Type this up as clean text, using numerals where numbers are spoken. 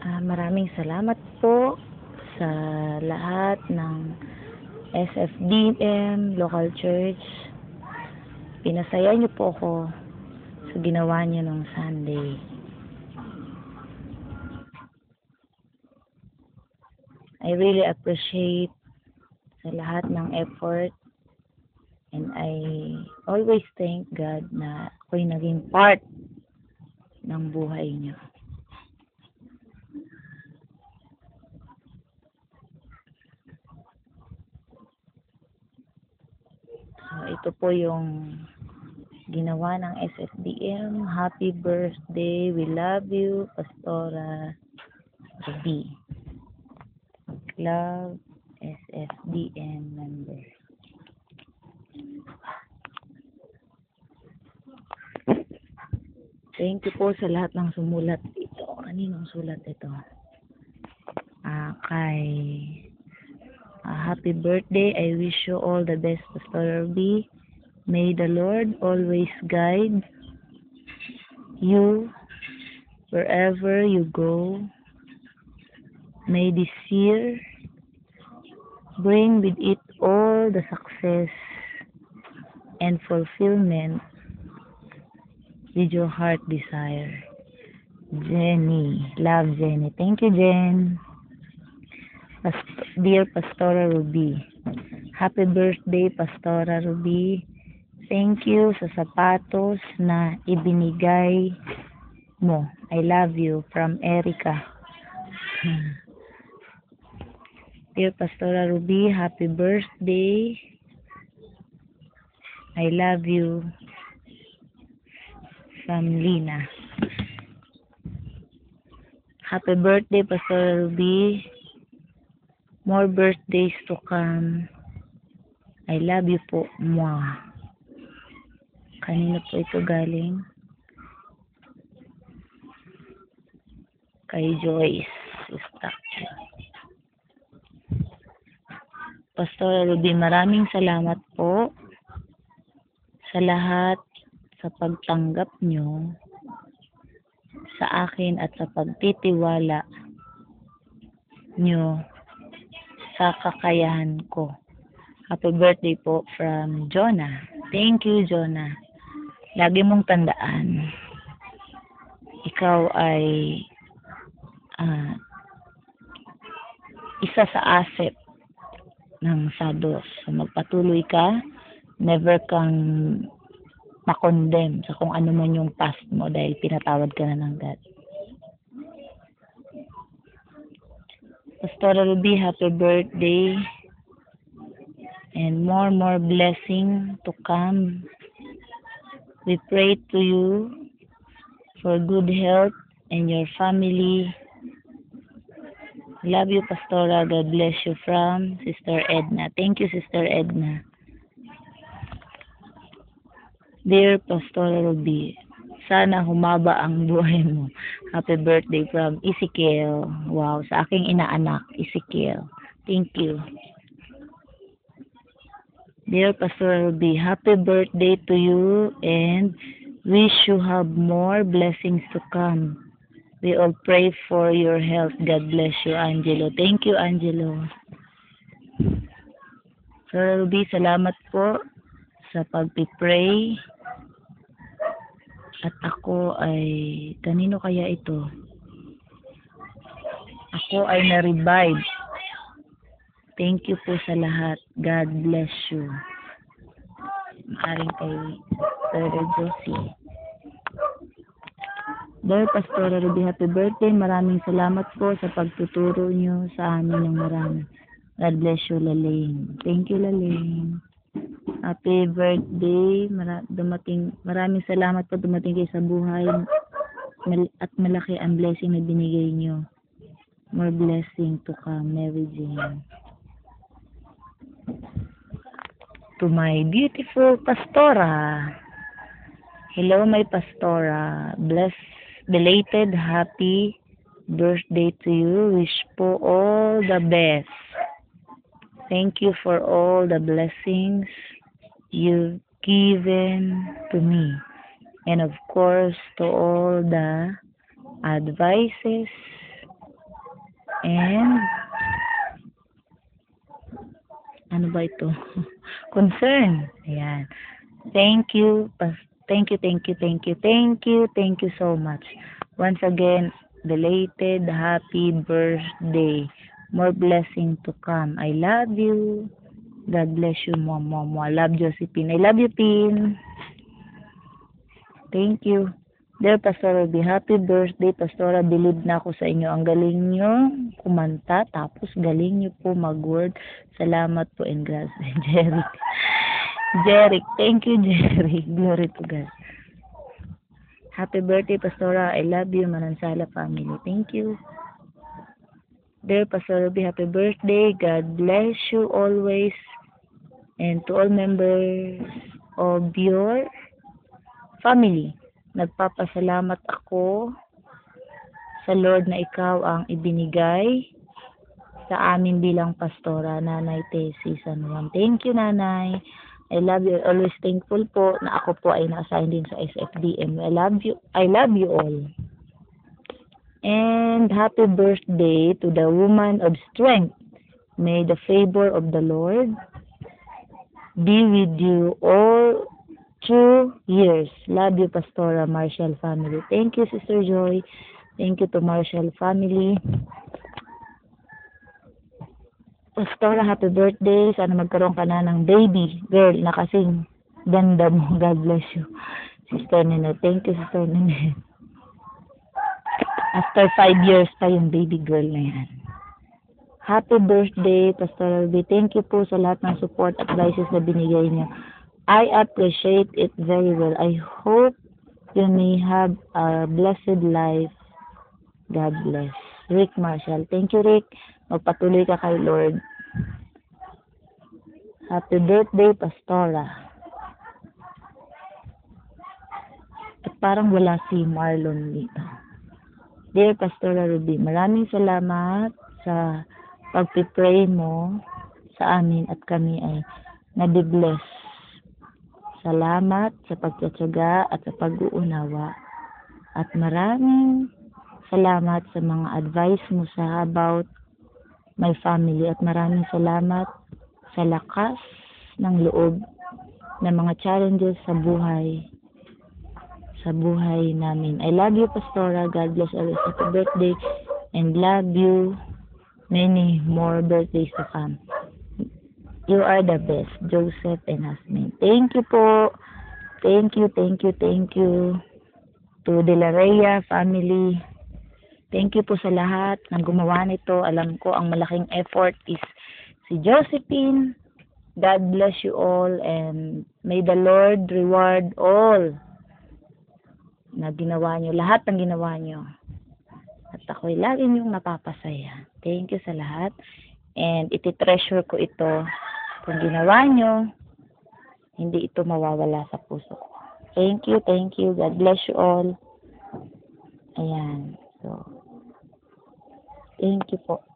Maraming salamat po sa lahat ng SFDM Local Church. Pinasaya niyo po ako sa ginawa niyo nung Sunday. I really appreciate sa lahat ng effort, and I always thank God na ako'y naging part ng buhay niyo. So, ito po yung ginawa ng SFDM. Happy birthday. We love you, Pastora Ruby. Love, SFDM member. Thank you po sa lahat ng sumulat dito. Kaninong sulat ito? Happy birthday. I wish you all the best, Pastor Ruby. May the Lord always guide you wherever you go. May this year bring with it all the success and fulfillment with your heart desire. Jenny. Love, Jenny. Thank you, Jen. Dear Pastora Ruby, happy birthday, Pastora Ruby. Thank you sa sapatos na ibinigay mo. I love you. From Erica. Dear Pastora Ruby, happy birthday. I love you. From Lina. Happy birthday, Pastora Ruby. More birthdays to come. I love you po. Mwah. Kanino po ito galing? Kay Joyce. Pastor Ruby, maraming salamat po sa lahat sa pagtanggap nyo sa akin at sa pagtitiwala nyo sa kakayahan ko. Happy birthday po from Jonah. Thank you, Jonah. Lagi mong tandaan, ikaw ay isa sa asset ng Sados. So, magpatuloy ka, never kang makondem sa kung ano man yung past mo dahil pinatawad ka na ng God. Pastora Ruby, happy birthday and more blessing to come. We pray to you for good health and your family. Love you, Pastora. God bless you. From Sister Edna. Thank you, Sister Edna. Dear Pastora Ruby, sana humaba ang buhay mo. Happy birthday from Ezekiel. Wow, sa aking inaanak, Ezekiel. Thank you. Dear Pastor Ruby, happy birthday to you and wish you have more blessings to come. We all pray for your health. God bless you, Angelo. Thank you, Angelo. Pastor Ruby, salamat po sa pagpipray. At ako ay, kanino kaya ito? Ako ay na-revive. Thank you po sa lahat. God bless you. Maaring kay Sir Josie. Dear Pastora Ruby, happy birthday. Maraming salamat po sa pagtuturo nyo sa amin ng marami. God bless you, Lalaine. Thank you, Lalaine. Happy birthday. Maraming salamat po dumating kayo sa buhay at malaki ang blessing na binigay nyo. More blessing to come, Mary Jane. To my beautiful Pastora. Hello, my Pastora. Belated happy birthday to you. Wish po all the best. Thank you for all the blessings you've given to me. And of course, to all the advices And, ano ba ito? Concern. Ayan. Thank you. Thank you, thank you, thank you, thank you, thank you so much. Once again, belated happy birthday. More blessing to come. I love you. God bless you, Mom. I love Josephine. I love you, Pin. Thank you. Dear Pastor Ruby, happy birthday, Pastora. Believe na ako sa inyo. Ang galing nyo kumanta, tapos galing nyo po mag-word. Salamat po and grace. Jeric. Jeric, thank you, Jeric. Glory to God. Happy birthday, Pastora. I love you, Manansala family. Thank you. Dear Pastor Ruby, happy birthday. God bless you always. And to all members of your family, nagpapasalamat ako sa Lord na ikaw ang ibinigay sa amin bilang pastora, Nanay T. Season 1. Thank you, Nanay. I love you. Always thankful po na ako po ay na-assign din sa SFDM. I love you. I love you all. And happy birthday to the woman of strength. May the favor of the Lord be with you all 2 years. Love you, Pastora Marshall family. Thank you, Sister Joy. Thank you to Marshall family. Pastora, happy birthday. Sana magkaroon ka na ng baby girl na kasing ganda mo. God bless you. Sister Nene. Thank you, Sister Nene. After 5 years pa yung baby girl na yan. Happy birthday, Pastor Ruby. Thank you po sa lahat ng support at advices na binigay niyo. I appreciate it very well. I hope you may have a blessed life. God bless. Rick Marshall. Thank you, Rick. Magpatuloy ka kay Lord. Happy birthday, Pastora. At parang wala si Marlon dito. Dear Pastora Ruby, maraming salamat sa pagpipray mo sa amin at kami ay nadibless. Salamat sa pagtsatsaga at sa pag-uunawa. At maraming salamat sa mga advice mo sa about my family. At maraming salamat sa lakas ng loob ng mga challenges sa buhay namin. I love you, Pastora. God bless always. Happy birthday and love you. Many more birthdays to come. You are the best, Joseph and Hasmin. Thank you po. Thank you to De La Rhea family. Thank you po sa lahat ng gumawa nito. Alam ko ang malaking effort is si Josephine. God bless you all and may the Lord reward all na ginawa nyo. Lahat ng ginawa nyo. At ako'y lagi nyong napapasaya. Thank you sa lahat. And iti-treasure ko ito. Kung ginawa nyo, hindi ito mawawala sa puso ko. Thank you. God bless you all. Ayan. So, thank you po.